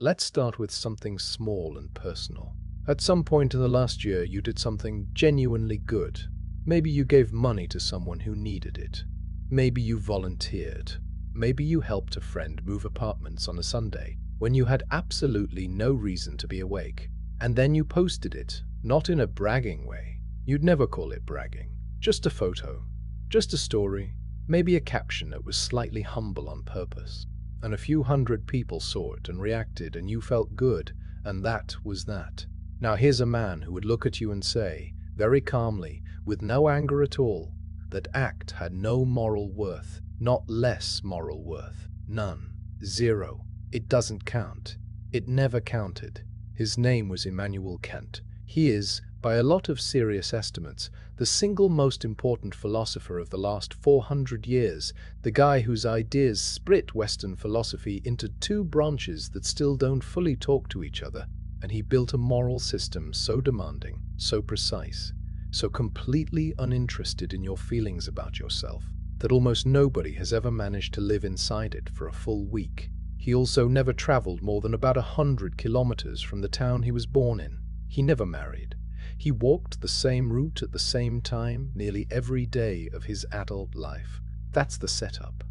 Let's start with something small and personal. At some point in the last year, you did something genuinely good. Maybe you gave money to someone who needed it. Maybe you volunteered. Maybe you helped a friend move apartments on a Sunday when you had absolutely no reason to be awake. And then you posted it, not in a bragging way. You'd never call it bragging. Just a photo. Just a story. Maybe a caption that was slightly humble on purpose. And a few hundred people saw it and reacted, and you felt good, and that was that. Now here's a man who would look at you and say, very calmly, with no anger at all, that act had no moral worth, not less moral worth. None. Zero. It doesn't count. It never counted. His name was Immanuel Kant. He is, by a lot of serious estimates, the single most important philosopher of the last 400 years, the guy whose ideas split Western philosophy into two branches that still don't fully talk to each other, and he built a moral system so demanding, so precise, so completely uninterested in your feelings about yourself, that almost nobody has ever managed to live inside it for a full week. He also never traveled more than about 100 kilometers from the town he was born in. He never married. He walked the same route at the same time nearly every day of his adult life. That's the setup.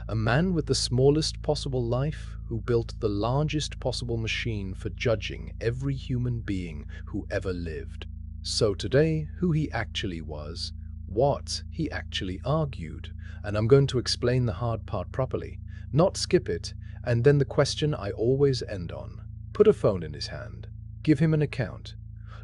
A man with the smallest possible life who built the largest possible machine for judging every human being who ever lived. So today, who he actually was, what he actually argued, and I'm going to explain the hard part properly, not skip it, and then the question I always end on. Put a phone in his hand. Give him an account.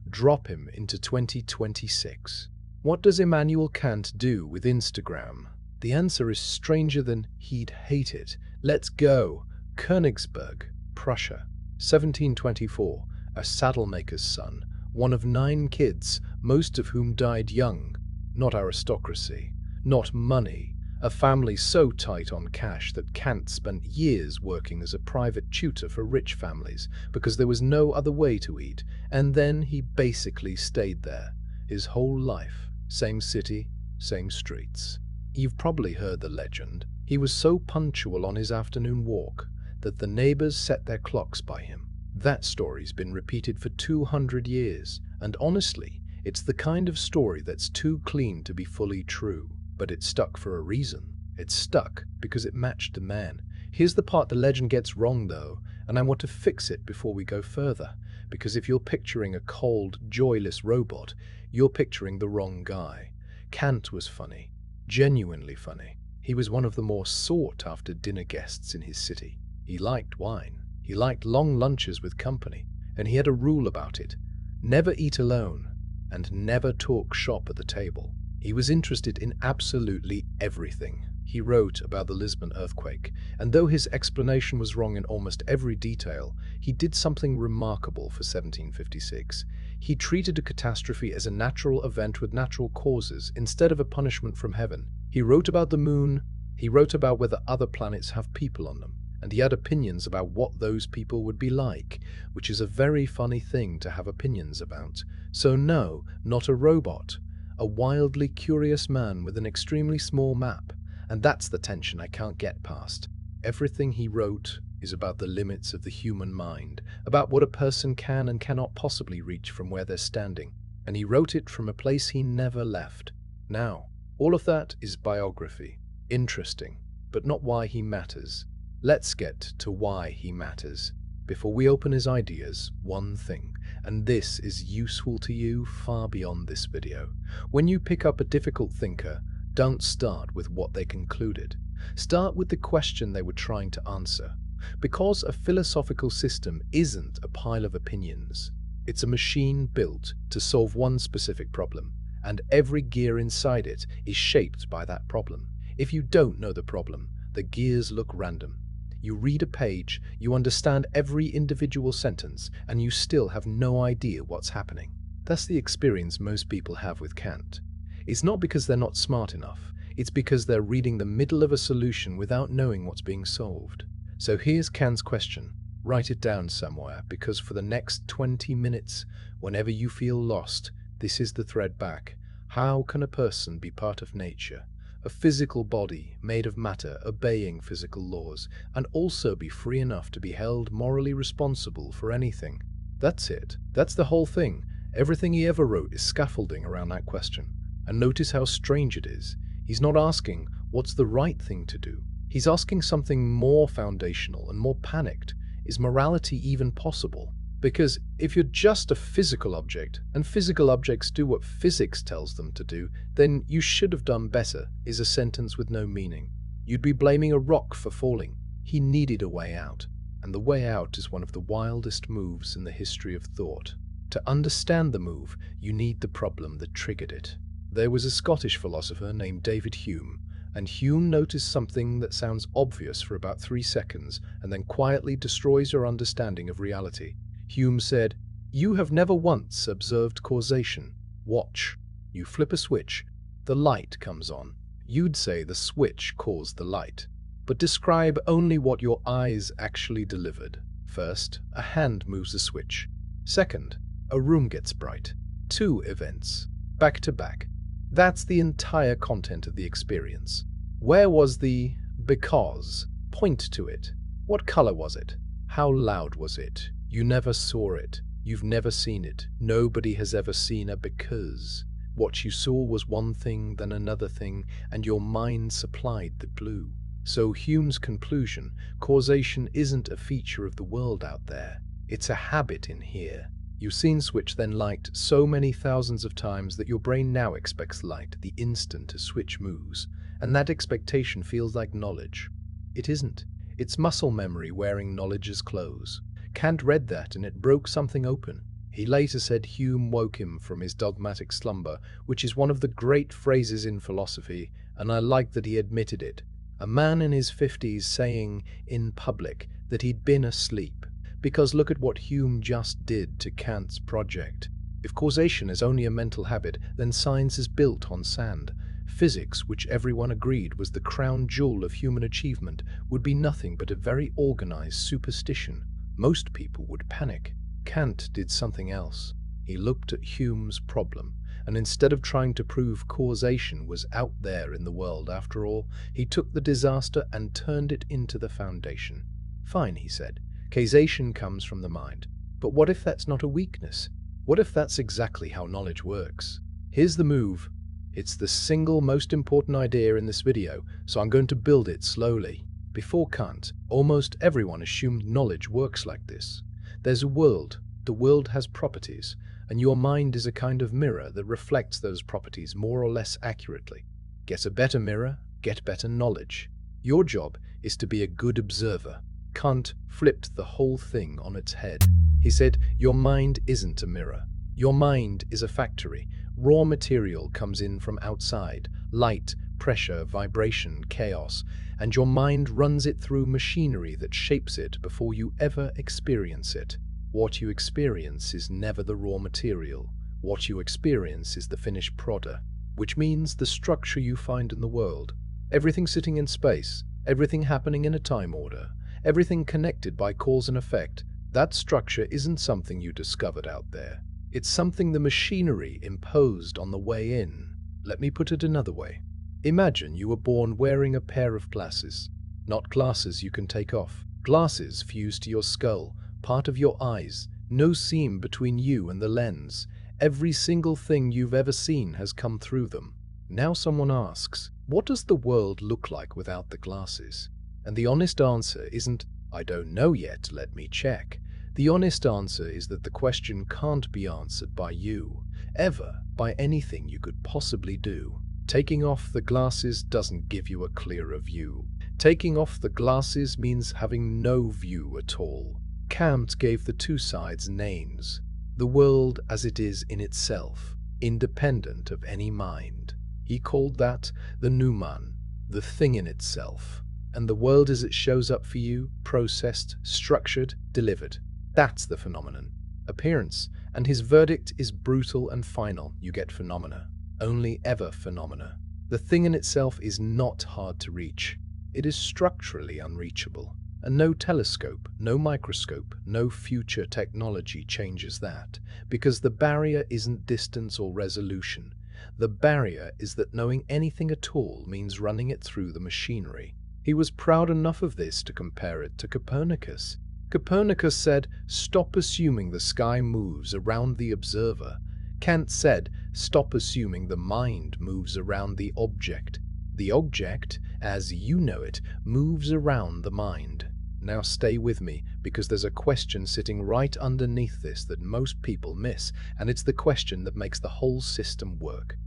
Drop him into 2026. What does Immanuel Kant do with Instagram? The answer is stranger than he'd hate it. Let's go. Königsberg, Prussia, 1724. A saddlemaker's son, one of 9 kids, most of whom died young. Not aristocracy, not money. A family so tight on cash that Kant spent years working as a private tutor for rich families because there was no other way to eat, and then he basically stayed there his whole life. Same city, same streets. You've probably heard the legend. He was so punctual on his afternoon walk that the neighbors set their clocks by him. That story's been repeated for 200 years, and honestly, it's the kind of story that's too clean to be fully true. But it stuck for a reason. It stuck because it matched the man. Here's the part the legend gets wrong though, and I want to fix it before we go further, because if you're picturing a cold, joyless robot, you're picturing the wrong guy. Kant was funny, genuinely funny. He was one of the more sought-after dinner guests in his city. He liked wine. He liked long lunches with company, and he had a rule about it: never eat alone, and never talk shop at the table. He was interested in absolutely everything. He wrote about the Lisbon earthquake, and though his explanation was wrong in almost every detail, he did something remarkable for 1756. He treated a catastrophe as a natural event with natural causes instead of a punishment from heaven. He wrote about the moon. He wrote about whether other planets have people on them, and he had opinions about what those people would be like, which is a very funny thing to have opinions about. So no, not a robot. A wildly curious man with an extremely small map, and that's the tension I can't get past. Everything he wrote is about the limits of the human mind, about what a person can and cannot possibly reach from where they're standing, and he wrote it from a place he never left. Now, all of that is biography. Interesting, but not why he matters. Let's get to why he matters. Before we open his ideas, one thing, and this is useful to you far beyond this video. When you pick up a difficult thinker, don't start with what they concluded. Start with the question they were trying to answer. Because a philosophical system isn't a pile of opinions. It's a machine built to solve one specific problem, and every gear inside it is shaped by that problem. If you don't know the problem, the gears look random. You read a page, you understand every individual sentence, and you still have no idea what's happening. That's the experience most people have with Kant. It's not because they're not smart enough, it's because they're reading the middle of a solution without knowing what's being solved. So here's Kant's question. Write it down somewhere, because for the next 20 minutes, whenever you feel lost, this is the thread back. How can a person be part of nature? a physical body made of matter obeying physical laws, and also be free enough to be held morally responsible for anything. That's it. That's the whole thing. Everything he ever wrote is scaffolding around that question. And notice how strange it is. He's not asking, what's the right thing to do? He's asking something more foundational and more panicked. Is morality even possible? Because if you're just a physical object, and physical objects do what physics tells them to do, then you should have done better is a sentence with no meaning. You'd be blaming a rock for falling. He needed a way out, and the way out is one of the wildest moves in the history of thought. To understand the move, you need the problem that triggered it. There was a Scottish philosopher named David Hume, and Hume noticed something that sounds obvious for about 3 seconds and then quietly destroys your understanding of reality. Hume said, "You have never once observed causation. Watch. You flip a switch, the light comes on. You'd say the switch caused the light. But describe only what your eyes actually delivered. First, a hand moves the switch. Second, a room gets bright. 2 events, back to back. That's the entire content of the experience. Where was the because? Point to it. What color was it? How loud was it? You never saw it. You've never seen it. Nobody has ever seen a because. What you saw was one thing, then another thing, and your mind supplied the glue. So Hume's conclusion, causation isn't a feature of the world out there. It's a habit in here. You've seen switch then light so many thousands of times that your brain now expects light the instant a switch moves, and that expectation feels like knowledge. It isn't. It's muscle memory wearing knowledge's clothes. Kant read that and it broke something open. He later said Hume woke him from his dogmatic slumber, which is one of the great phrases in philosophy, and I like that he admitted it. A man in his 50s saying in public that he'd been asleep. Because look at what Hume just did to Kant's project. If causation is only a mental habit, then science is built on sand. Physics, which everyone agreed was the crown jewel of human achievement, would be nothing but a very organized superstition. Most people would panic. Kant did something else. He looked at Hume's problem, and instead of trying to prove causation was out there in the world after all, he took the disaster and turned it into the foundation. Fine, he said. Causation comes from the mind. But what if that's not a weakness? What if that's exactly how knowledge works? Here's the move. It's the single most important idea in this video, so I'm going to build it slowly. Before Kant, almost everyone assumed knowledge works like this. There's a world. The world has properties, and your mind is a kind of mirror that reflects those properties more or less accurately. Get a better mirror, get better knowledge. Your job is to be a good observer. Kant flipped the whole thing on its head. He said, your mind isn't a mirror. Your mind is a factory. Raw material comes in from outside, light, pressure, vibration, chaos, and your mind runs it through machinery that shapes it before you ever experience it. What you experience is never the raw material. What you experience is the finished product, which means the structure you find in the world. Everything sitting in space, everything happening in a time order, everything connected by cause and effect, that structure isn't something you discovered out there. It's something the machinery imposed on the way in. Let me put it another way. Imagine you were born wearing a pair of glasses. Not glasses you can take off. Glasses fused to your skull, part of your eyes, no seam between you and the lens. Every single thing you've ever seen has come through them. Now someone asks, what does the world look like without the glasses? And the honest answer isn't, I don't know yet, let me check. The honest answer is that the question can't be answered by you, ever, by anything you could possibly do. Taking off the glasses doesn't give you a clearer view. Taking off the glasses means having no view at all. Kant gave the two sides names. The world as it is in itself, independent of any mind. He called that the noumen, the thing in itself. And the world as it shows up for you, processed, structured, delivered. That's the phenomenon. Appearance. And his verdict is brutal and final. You get phenomena. Only ever phenomena. The thing in itself is not hard to reach. It is structurally unreachable. And no telescope, no microscope, no future technology changes that, because the barrier isn't distance or resolution. The barrier is that knowing anything at all means running it through the machinery. He was proud enough of this to compare it to Copernicus. Copernicus said, "Stop assuming the sky moves around the observer." Kant said, "Stop assuming the mind moves around the object. The object, as you know it, moves around the mind." Now stay with me, because there's a question sitting right underneath this that most people miss, and it's the question that makes the whole system work.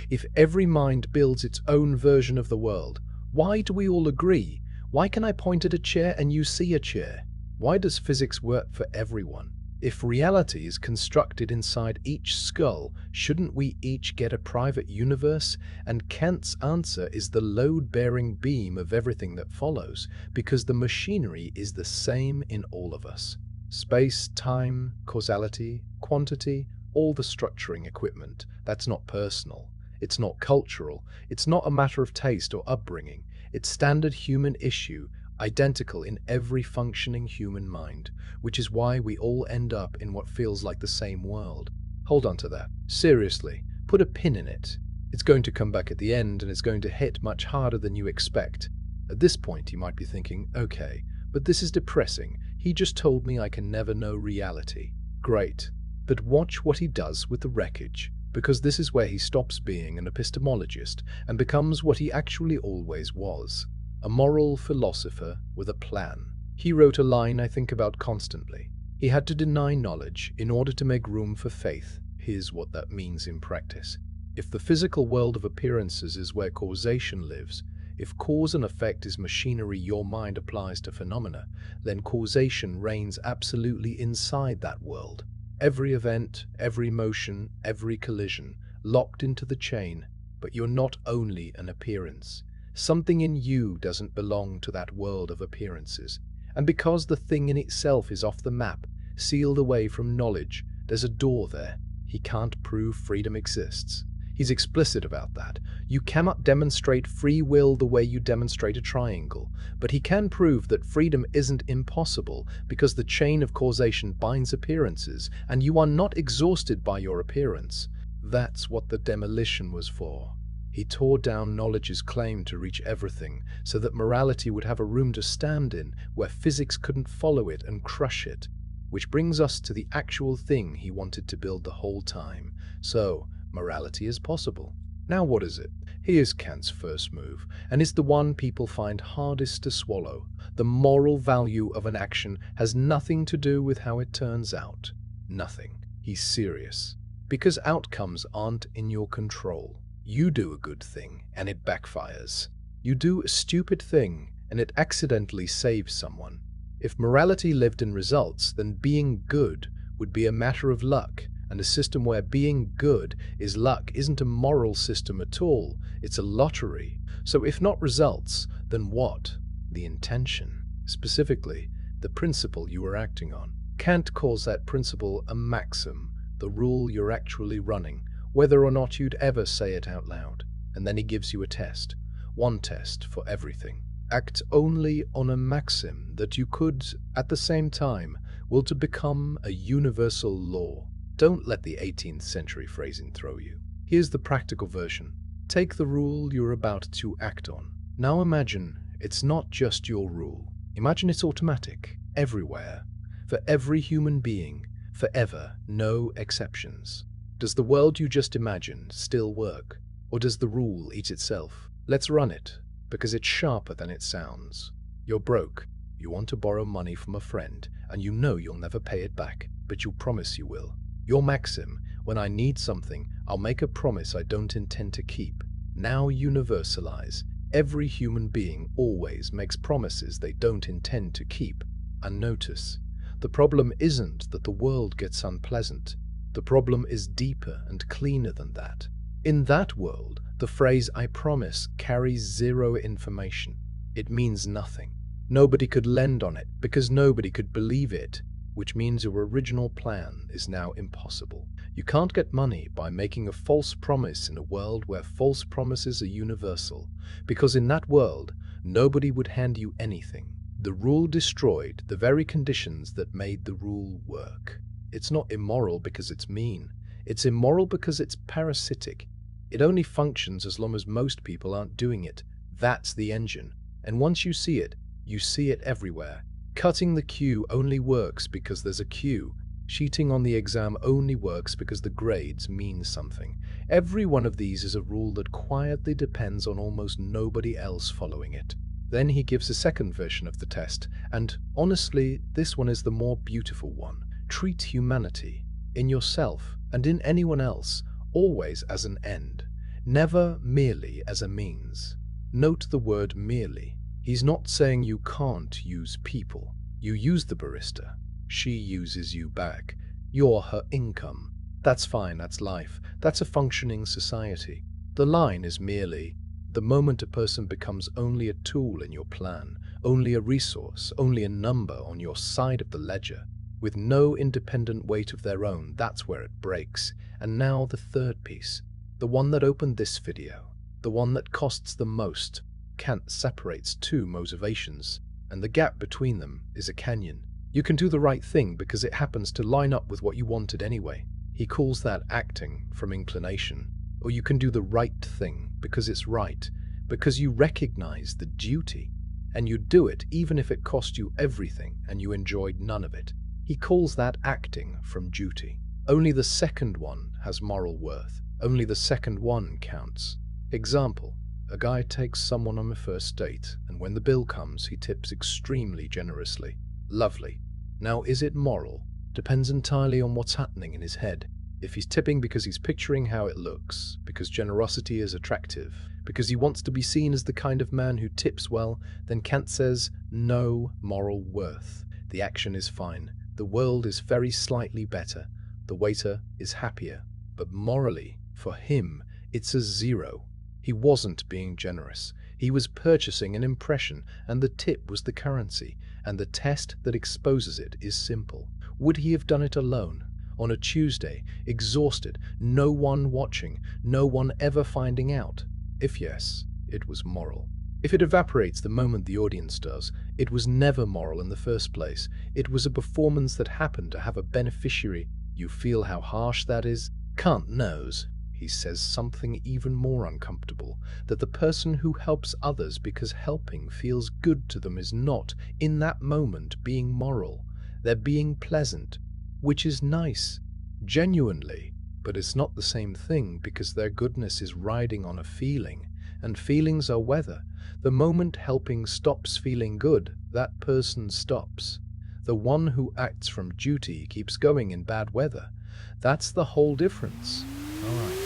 If every mind builds its own version of the world, why do we all agree? Why can I point at a chair and you see a chair? Why does physics work for everyone? If reality is constructed inside each skull, shouldn't we each get a private universe? And Kant's answer is the load-bearing beam of everything that follows, because the machinery is the same in all of us. Space, time, causality, quantity, all the structuring equipment, that's not personal. It's not cultural. It's not a matter of taste or upbringing. It's standard human issue, identical in every functioning human mind, which is why we all end up in what feels like the same world. Hold on to that. Seriously, put a pin in it. It's going to come back at the end, and it's going to hit much harder than you expect. At this point, you might be thinking, okay, but this is depressing. He just told me I can never know reality. Great. But watch what he does with the wreckage, because this is where he stops being an epistemologist and becomes what he actually always was. A moral philosopher with a plan. He wrote a line I think about constantly. He had to deny knowledge in order to make room for faith. Here's what that means in practice. If the physical world of appearances is where causation lives, if cause and effect is machinery your mind applies to phenomena, then causation reigns absolutely inside that world. Every event, every motion, every collision, locked into the chain, but you're not only an appearance. Something in you doesn't belong to that world of appearances. And because the thing in itself is off the map, sealed away from knowledge, there's a door there. He can't prove freedom exists. He's explicit about that. You cannot demonstrate free will the way you demonstrate a triangle, but he can prove that freedom isn't impossible because the chain of causation binds appearances, and you are not exhausted by your appearance. That's what the demolition was for. He tore down knowledge's claim to reach everything so that morality would have a room to stand in where physics couldn't follow it and crush it. Which brings us to the actual thing he wanted to build the whole time. So, morality is possible. Now what is it? Here's Kant's first move, and it's the one people find hardest to swallow. The moral value of an action has nothing to do with how it turns out. Nothing. He's serious. Because outcomes aren't in your control. You do a good thing, and it backfires. You do a stupid thing, and it accidentally saves someone. If morality lived in results, then being good would be a matter of luck, and a system where being good is luck isn't a moral system at all, it's a lottery. So if not results, then what? The intention. Specifically, the principle you are acting on. Kant calls that principle a maxim, the rule you're actually running, whether or not you'd ever say it out loud. And then he gives you a test. One test for everything. Act only on a maxim that you could, at the same time, will to become a universal law. Don't let the 18th century phrasing throw you. Here's the practical version. Take the rule you're about to act on. Now imagine it's not just your rule. Imagine it's automatic, everywhere, for every human being, forever, no exceptions. Does the world you just imagined still work? Or does the rule eat itself? Let's run it, because it's sharper than it sounds. You're broke. You want to borrow money from a friend, and you know you'll never pay it back, but you promise you will. Your maxim, when I need something, I'll make a promise I don't intend to keep. Now universalize. Every human being always makes promises they don't intend to keep. And notice, the problem isn't that the world gets unpleasant. The problem is deeper and cleaner than that. In that world, the phrase "I promise" carries zero information. It means nothing. Nobody could lend on it because nobody could believe it, which means your original plan is now impossible. You can't get money by making a false promise in a world where false promises are universal, because in that world, nobody would hand you anything. The rule destroyed the very conditions that made the rule work. It's not immoral because it's mean. It's immoral because it's parasitic. It only functions as long as most people aren't doing it. That's the engine. And once you see it everywhere. Cutting the queue only works because there's a queue. Cheating on the exam only works because the grades mean something. Every one of these is a rule that quietly depends on almost nobody else following it. Then he gives a second version of the test, and honestly, this one is the more beautiful one. Treat humanity, in yourself and in anyone else, always as an end, never merely as a means. Note the word merely. He's not saying you can't use people. You use the barista. She uses you back. You're her income. That's fine, that's life. That's a functioning society. The line is merely the moment a person becomes only a tool in your plan, only a resource, only a number on your side of the ledger, with no independent weight of their own. That's where it breaks. And now the third piece, the one that opened this video, the one that costs the most. Kant separates two motivations, and the gap between them is a canyon. You can do the right thing because it happens to line up with what you wanted anyway. He calls that acting from inclination. Or you can do the right thing because it's right, because you recognize the duty, and you do it even if it cost you everything and you enjoyed none of it. He calls that acting from duty. Only the second one has moral worth. Only the second one counts. Example. A guy takes someone on a first date, and when the bill comes, he tips extremely generously. Lovely. Now, is it moral? Depends entirely on what's happening in his head. If he's tipping because he's picturing how it looks, because generosity is attractive, because he wants to be seen as the kind of man who tips well, then Kant says no moral worth. The action is fine. The world is very slightly better. The waiter is happier. But morally, for him, it's a zero. He wasn't being generous. He was purchasing an impression, and the tip was the currency, and the test that exposes it is simple. Would he have done it alone? On a Tuesday, exhausted, no one watching, no one ever finding out? If yes, it was moral. If it evaporates the moment the audience does, it was never moral in the first place. It was a performance that happened to have a beneficiary. You feel how harsh that is? Kant knows. He says something even more uncomfortable, that the person who helps others because helping feels good to them is not, in that moment, being moral. They're being pleasant, which is nice, genuinely, but it's not the same thing because their goodness is riding on a feeling, and feelings are weather. The moment helping stops feeling good, that person stops. The one who acts from duty keeps going in bad weather. That's the whole difference. All right.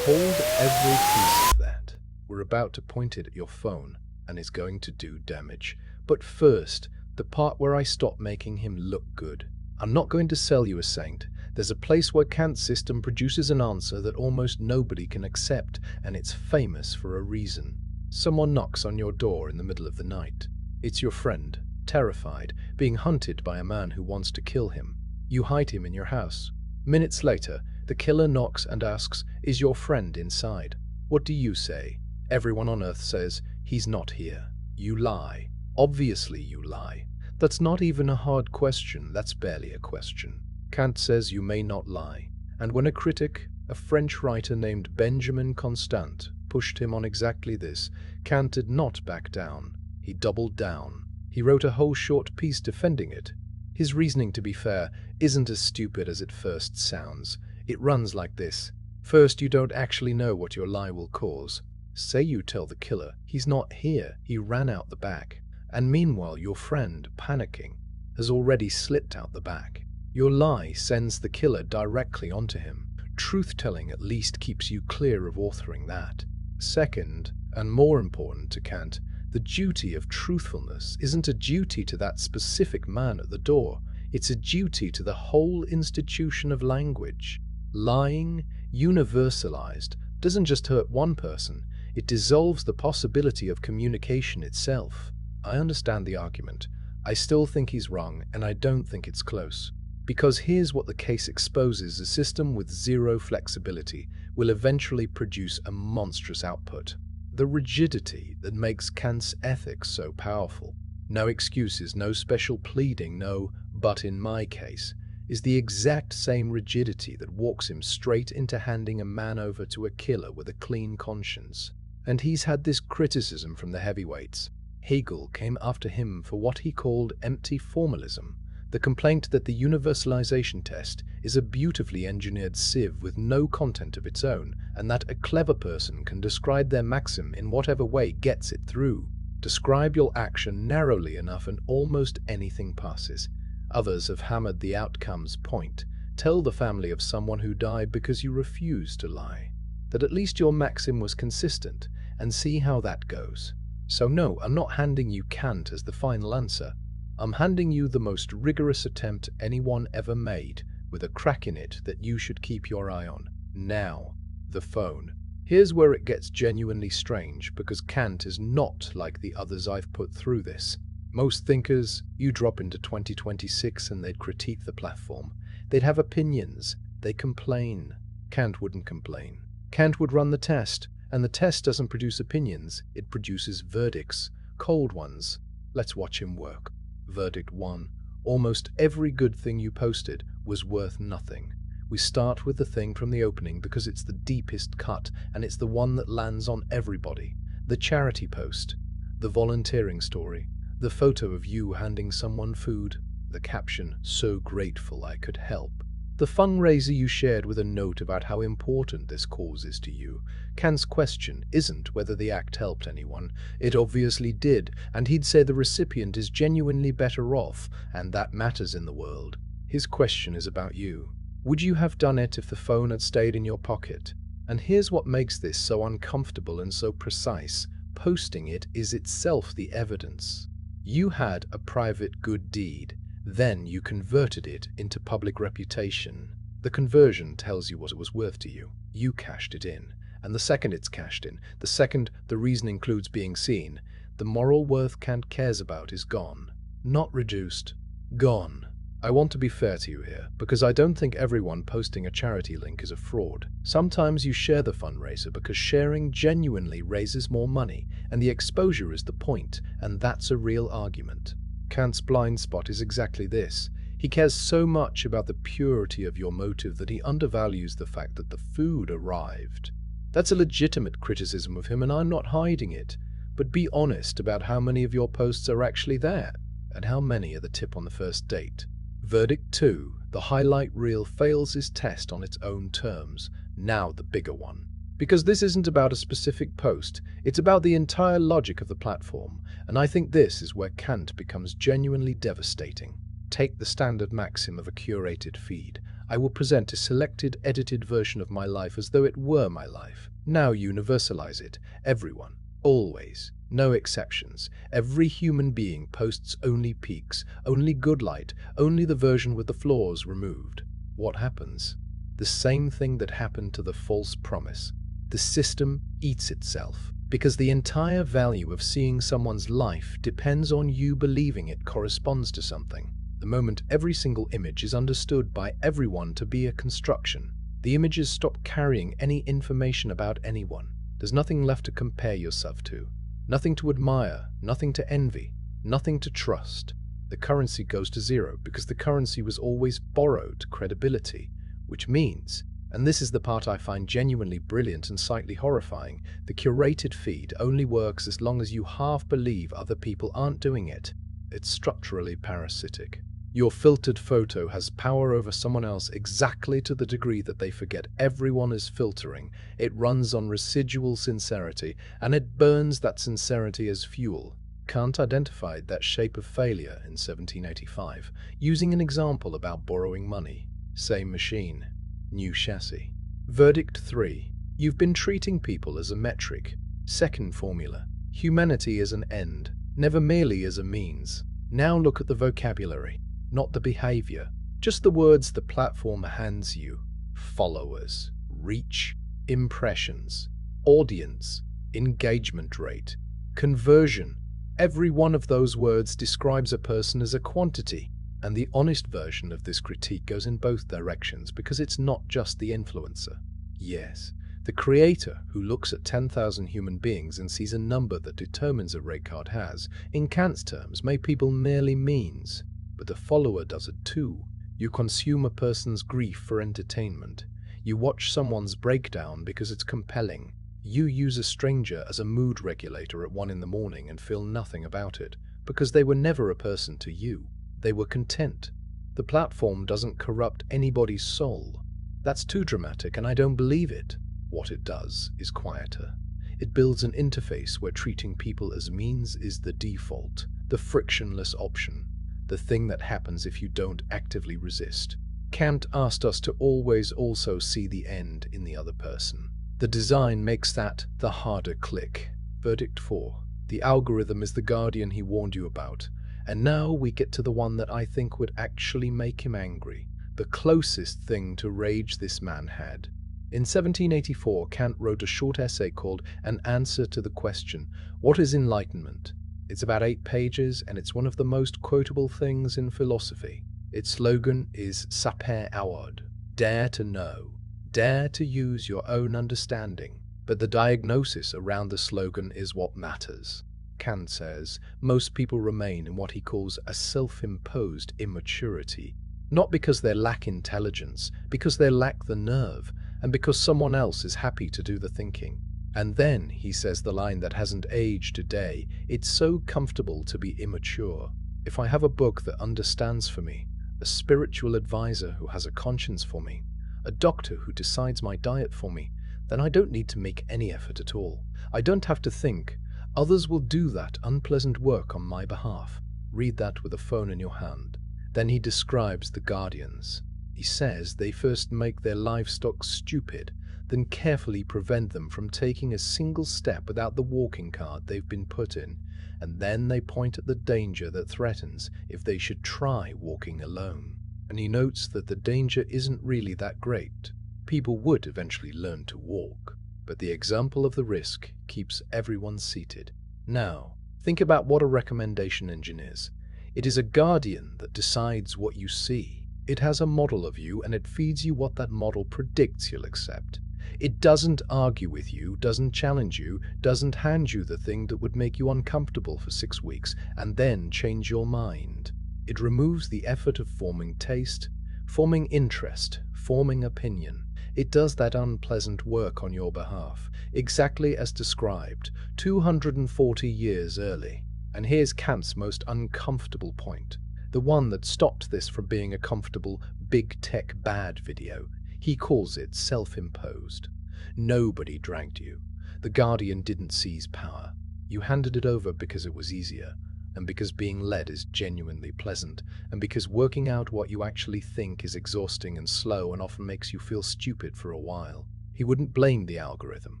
Hold every piece of that. We're about to point it at your phone, and it's going to do damage. But first, the part where I stop making him look good. I'm not going to sell you a saint. There's a place where Kant's system produces an answer that almost nobody can accept, and it's famous for a reason. Someone knocks on your door in the middle of the night. It's your friend, terrified, being hunted by a man who wants to kill him. You hide him in your house. Minutes later, the killer knocks and asks, "Is your friend inside?" What do you say? Everyone on earth says, "He's not here." You lie. Obviously you lie. That's not even a hard question, that's barely a question. Kant says you may not lie. And when a critic, a French writer named Benjamin Constant, pushed him on exactly this, Kant did not back down. He doubled down. He wrote a whole short piece defending it. His reasoning, to be fair, isn't as stupid as it first sounds. It runs like this. First, you don't actually know what your lie will cause. Say you tell the killer, "He's not here, he ran out the back." And meanwhile, your friend, panicking, has already slipped out the back. Your lie sends the killer directly onto him. Truth-telling at least keeps you clear of authoring that. Second, and more important to Kant, the duty of truthfulness isn't a duty to that specific man at the door. It's a duty to the whole institution of language. Lying, universalized, doesn't just hurt one person, it dissolves the possibility of communication itself. I understand the argument. I still think he's wrong, and I don't think it's close. Because here's what the case exposes: a system with zero flexibility will eventually produce a monstrous output. The rigidity that makes Kant's ethics so powerful. No excuses, no special pleading, no "but in my case." is the exact same rigidity that walks him straight into handing a man over to a killer with a clean conscience. And he's had this criticism from the heavyweights. Hegel came after him for what he called empty formalism, the complaint that the universalization test is a beautifully engineered sieve with no content of its own, and that a clever person can describe their maxim in whatever way gets it through. Describe your action narrowly enough and almost anything passes. Others have hammered the outcome's point. Tell the family of someone who died because you refused to lie that at least your maxim was consistent, and see how that goes. So no, I'm not handing you Kant as the final answer. I'm handing you the most rigorous attempt anyone ever made, with a crack in it that you should keep your eye on. Now, the phone. Here's where it gets genuinely strange, because Kant is not like the others I've put through this. Most thinkers, you drop into 2026 and they'd critique the platform. They'd have opinions. They complain. Kant wouldn't complain. Kant would run the test, and the test doesn't produce opinions, it produces verdicts, cold ones. Let's watch him work. Verdict 1. Almost every good thing you posted was worth nothing. We start with the thing from the opening because it's the deepest cut and it's the one that lands on everybody. The charity post, the volunteering story, the photo of you handing someone food, the caption, "So grateful I could help." The fundraiser you shared with a note about how important this cause is to you. Kant's question isn't whether the act helped anyone. It obviously did, and he'd say the recipient is genuinely better off, and that matters in the world. His question is about you. Would you have done it if the phone had stayed in your pocket? And here's what makes this so uncomfortable and so precise. Posting it is itself the evidence. You had a private good deed. Then you converted it into public reputation. The conversion tells you what it was worth to you. You cashed it in. And the second it's cashed in, the second the reason includes being seen, the moral worth Kant cares about is gone. Not reduced. Gone. I want to be fair to you here, because I don't think everyone posting a charity link is a fraud. Sometimes you share the fundraiser because sharing genuinely raises more money, and the exposure is the point, and that's a real argument. Kant's blind spot is exactly this. He cares so much about the purity of your motive that he undervalues the fact that the food arrived. That's a legitimate criticism of him, and I'm not hiding it. But be honest about how many of your posts are actually there, and how many are the tip on the first date. Verdict 2. The highlight reel fails his test on its own terms. Now the bigger one. Because this isn't about a specific post, it's about the entire logic of the platform, and I think this is where Kant becomes genuinely devastating. Take the standard maxim of a curated feed. I will present a selected, edited version of my life as though it were my life. Now universalize it. Everyone. Always. No exceptions. Every human being posts only peaks, only good light, only the version with the flaws removed. What happens? The same thing that happened to the false promise. The system eats itself, because the entire value of seeing someone's life depends on you believing it corresponds to something. The moment every single image is understood by everyone to be a construction, the images stop carrying any information about anyone. There's nothing left to compare yourself to, nothing to admire, nothing to envy, nothing to trust. The currency goes to zero because the currency was always borrowed credibility, which means, and this is the part I find genuinely brilliant and slightly horrifying, the curated feed only works as long as you half believe other people aren't doing it. It's structurally parasitic. Your filtered photo has power over someone else exactly to the degree that they forget everyone is filtering. It runs on residual sincerity, and it burns that sincerity as fuel. Kant identified that shape of failure in 1785, using an example about borrowing money. Same machine, new chassis. Verdict 3. You've been treating people as a metric. Second formula. Humanity is an end, never merely as a means. Now look at the vocabulary, not the behavior. Just the words the platform hands you. Followers, reach, impressions, audience, engagement rate, conversion. Every one of those words describes a person as a quantity. And the honest version of this critique goes in both directions because it's not just the influencer. Yes, the creator who looks at 10,000 human beings and sees a number that determines a rate card has, in Kant's terms, made people merely means. But the follower does it too. You consume a person's grief for entertainment. You watch someone's breakdown because it's compelling. You use a stranger as a mood regulator at 1 in the morning and feel nothing about it, because they were never a person to you. They were content. The platform doesn't corrupt anybody's soul. That's too dramatic, and I don't believe it. What it does is quieter. It builds an interface where treating people as means is the default, the frictionless option, the thing that happens if you don't actively resist. Kant asked us to always also see the end in the other person. The design makes that the harder click. Verdict 4. The algorithm is the guardian he warned you about. And now we get to the one that I think would actually make him angry. The closest thing to rage this man had. In 1784, Kant wrote a short essay called An Answer to the Question, What is Enlightenment? It's about 8 pages, and it's one of the most quotable things in philosophy. Its slogan is Saper aude, dare to know, dare to use your own understanding. But the diagnosis around the slogan is what matters. Kant says most people remain in what he calls a self-imposed immaturity, not because they lack intelligence, because they lack the nerve, and because someone else is happy to do the thinking. And then he says the line that hasn't aged today, it's so comfortable to be immature. If I have a book that understands for me, a spiritual advisor who has a conscience for me, a doctor who decides my diet for me, then I don't need to make any effort at all. I don't have to think. Others will do that unpleasant work on my behalf. Read that with a phone in your hand. Then he describes the guardians. He says they first make their livestock stupid, then carefully prevent them from taking a single step without the walking cart they've been put in, and then they point at the danger that threatens if they should try walking alone. And he notes that the danger isn't really that great. People would eventually learn to walk, but the example of the risk keeps everyone seated. Now, think about what a recommendation engine is. It is a guardian that decides what you see. It has a model of you, and it feeds you what that model predicts you'll accept. It doesn't argue with you, doesn't challenge you, doesn't hand you the thing that would make you uncomfortable for 6 weeks and then change your mind. It removes the effort of forming taste, forming interest, forming opinion. It does that unpleasant work on your behalf, exactly as described 240 years early. And here's Kant's most uncomfortable point, the one that stopped this from being a comfortable big tech bad video. He calls it self-imposed. Nobody dragged you. The guardian didn't seize power. You handed it over because it was easier, and because being led is genuinely pleasant, and because working out what you actually think is exhausting and slow and often makes you feel stupid for a while. He wouldn't blame the algorithm.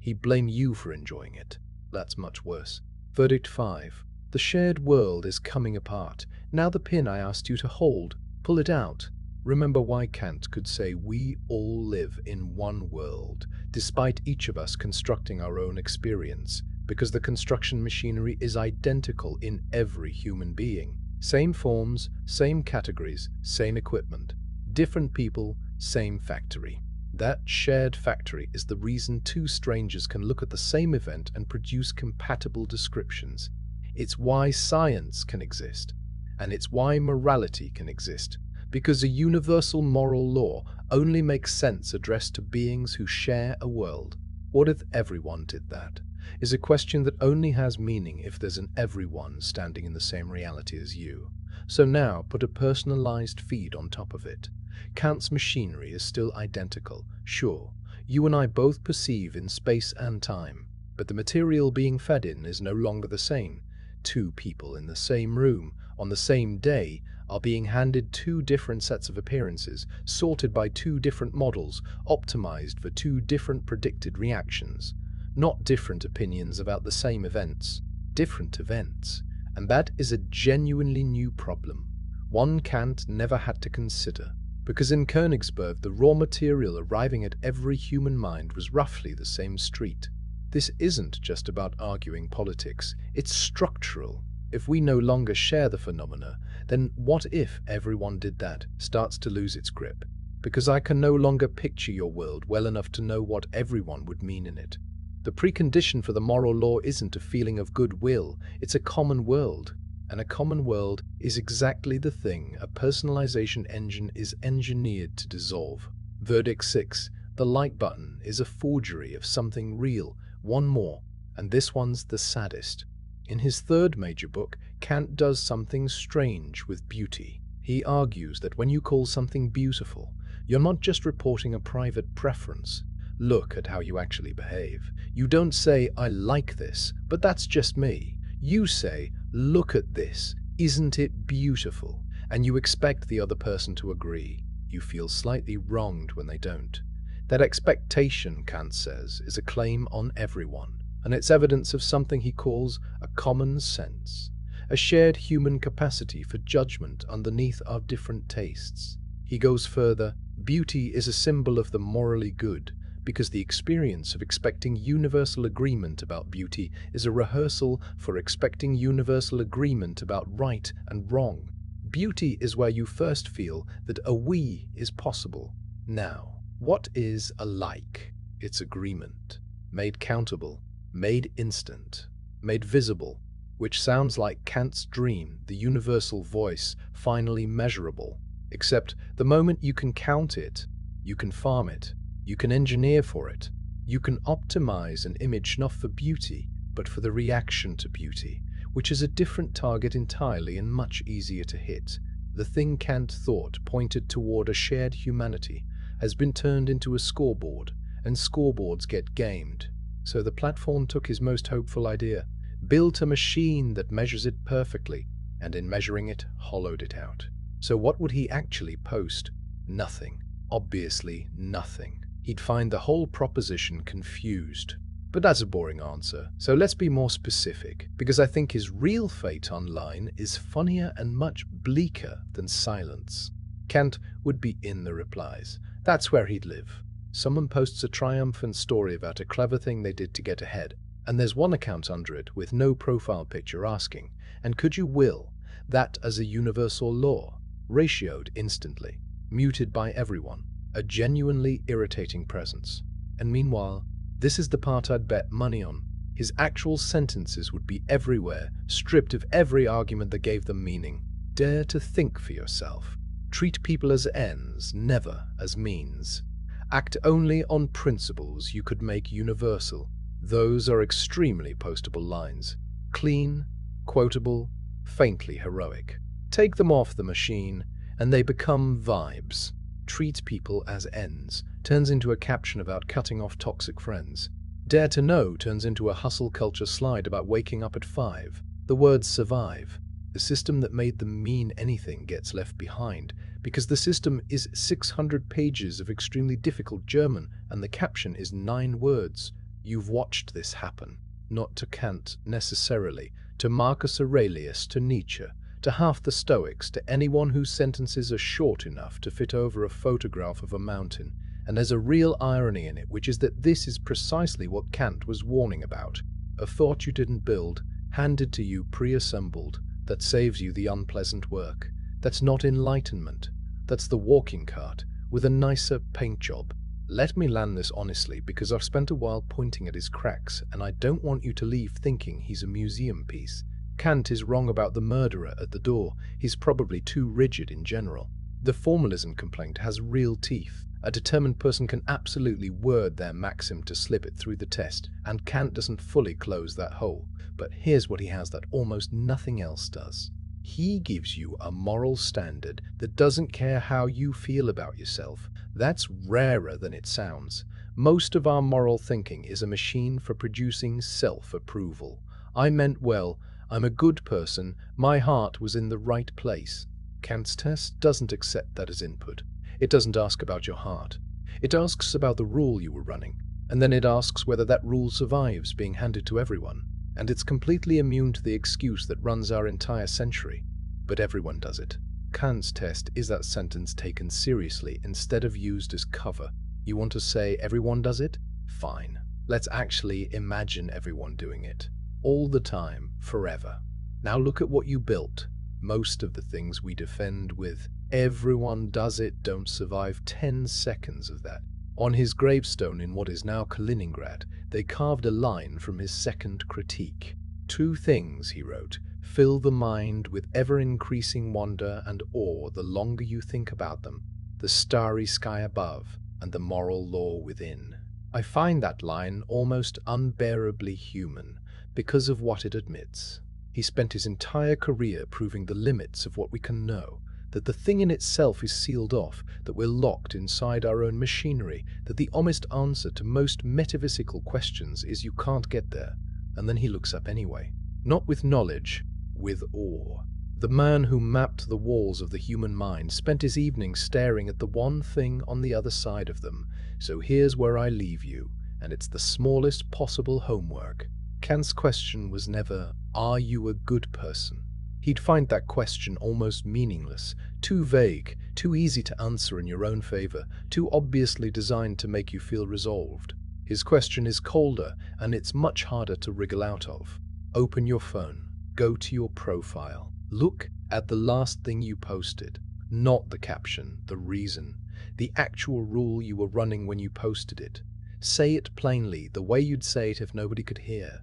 He'd blame you for enjoying it. That's much worse. Verdict 5. The shared world is coming apart. Now the pin I asked you to hold, pull it out. Remember why Kant could say we all live in one world, despite each of us constructing our own experience, because the construction machinery is identical in every human being. Same forms, same categories, same equipment. Different people, same factory. That shared factory is the reason 2 strangers can look at the same event and produce compatible descriptions. It's why science can exist, and it's why morality can exist, because a universal moral law only makes sense addressed to beings who share a world. What if everyone did that? Is a question that only has meaning if there's an everyone standing in the same reality as you. So now put a personalized feed on top of it. Kant's machinery is still identical. Sure, you and I both perceive in space and time, but the material being fed in is no longer the same. 2 people in the same room on the same day are being handed 2 different sets of appearances, sorted by 2 different models, optimized for 2 different predicted reactions. Not different opinions about the same events, different events. And that is a genuinely new problem, one Kant never had to consider, because in Königsberg the raw material arriving at every human mind was roughly the same street. This isn't just about arguing politics, it's structural. If we no longer share the phenomena, then what if everyone did that starts to lose its grip? Because I can no longer picture your world well enough to know what everyone would mean in it. The precondition for the moral law isn't a feeling of goodwill, it's a common world. And a common world is exactly the thing a personalization engine is engineered to dissolve. Verdict 6. The like button is a forgery of something real. One more, and this one's the saddest. In his third major book, Kant does something strange with beauty. He argues that when you call something beautiful, you're not just reporting a private preference. Look at how you actually behave. You don't say, "I like this, but that's just me." You say, "Look at this, isn't it beautiful?" And you expect the other person to agree. You feel slightly wronged when they don't. That expectation, Kant says, is a claim on everyone, and it's evidence of something he calls a common sense, a shared human capacity for judgment underneath our different tastes. He goes further. Beauty is a symbol of the morally good, because the experience of expecting universal agreement about beauty is a rehearsal for expecting universal agreement about right and wrong. Beauty is where you first feel that a we is possible. Now, what is a like? It's agreement, made countable, made instant, made visible, which sounds like Kant's dream, the universal voice, finally measurable. Except the moment you can count it, you can farm it, you can engineer for it, you can optimize an image not for beauty, but for the reaction to beauty, which is a different target entirely and much easier to hit. The thing Kant thought pointed toward a shared humanity has been turned into a scoreboard, and scoreboards get gamed. So the platform took his most hopeful idea, built a machine that measures it perfectly, and in measuring it, hollowed it out. So what would he actually post? Nothing. Obviously nothing. He'd find the whole proposition confused. But that's a boring answer, so let's be more specific, because I think his real fate online is funnier and much bleaker than silence. Kant would be in the replies. That's where he'd live. Someone posts a triumphant story about a clever thing they did to get ahead, and there's one account under it with no profile picture asking, "And could you will that as a universal law?" Ratioed instantly, muted by everyone, a genuinely irritating presence. And meanwhile, this is the part I'd bet money on. His actual sentences would be everywhere, stripped of every argument that gave them meaning. Dare to think for yourself. Treat people as ends, never as means. Act only on principles you could make universal. Those are extremely postable lines. Clean, quotable, faintly heroic. Take them off the machine, and they become vibes. Treat people as ends turns into a caption about cutting off toxic friends. Dare to know turns into a hustle culture slide about waking up at 5. The words survive. The system that made them mean anything gets left behind, because the system is 600 pages of extremely difficult German, and the caption is 9 words. You've watched this happen. Not to Kant necessarily, to Marcus Aurelius, to Nietzsche, to half the Stoics, to anyone whose sentences are short enough to fit over a photograph of a mountain. And there's a real irony in it, which is that this is precisely what Kant was warning about. A thought you didn't build, handed to you pre-assembled, that saves you the unpleasant work. That's not enlightenment. That's the walking cart with a nicer paint job. Let me land this honestly, because I've spent a while pointing at his cracks, and I don't want you to leave thinking he's a museum piece. Kant is wrong about the murderer at the door. He's probably too rigid in general. The formalism complaint has real teeth. A determined person can absolutely word their maxim to slip it through the test, and Kant doesn't fully close that hole. But here's what he has that almost nothing else does. He gives you a moral standard that doesn't care how you feel about yourself. That's rarer than it sounds. Most of our moral thinking is a machine for producing self-approval. I meant well, I'm a good person, my heart was in the right place. Kant's test doesn't accept that as input. It doesn't ask about your heart. It asks about the rule you were running, and then it asks whether that rule survives being handed to everyone. And it's completely immune to the excuse that runs our entire century. But everyone does it. Kant's test is that sentence taken seriously instead of used as cover. You want to say everyone does it? Fine. Let's actually imagine everyone doing it. All the time, forever. Now look at what you built. Most of the things we defend with "everyone does it" don't survive 10 seconds of that. On his gravestone in what is now Kaliningrad, they carved a line from his second critique. 2 things, he wrote: fill the mind with ever-increasing wonder and awe the longer you think about them, the starry sky above and the moral law within. I find that line almost unbearably human because of what it admits. He spent his entire career proving the limits of what we can know, that the thing in itself is sealed off, that we're locked inside our own machinery, that the honest answer to most metaphysical questions is you can't get there. And then he looks up anyway. Not with knowledge, with awe. The man who mapped the walls of the human mind spent his evenings staring at the one thing on the other side of them. So here's where I leave you, and it's the smallest possible homework. Kant's question was never, "Are you a good person?" He'd find that question almost meaningless, too vague, too easy to answer in your own favor, too obviously designed to make you feel resolved. His question is colder, and it's much harder to wriggle out of. Open your phone, go to your profile, look at the last thing you posted, not the caption, the reason, the actual rule you were running when you posted it. Say it plainly, the way you'd say it if nobody could hear.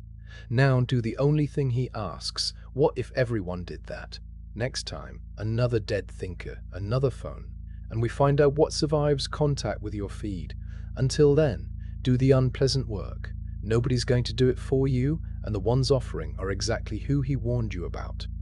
Now do the only thing he asks. What if everyone did that? Next time, another dead thinker, another phone, and we find out what survives contact with your feed. Until then, do the unpleasant work. Nobody's going to do it for you, and the ones offering are exactly who he warned you about.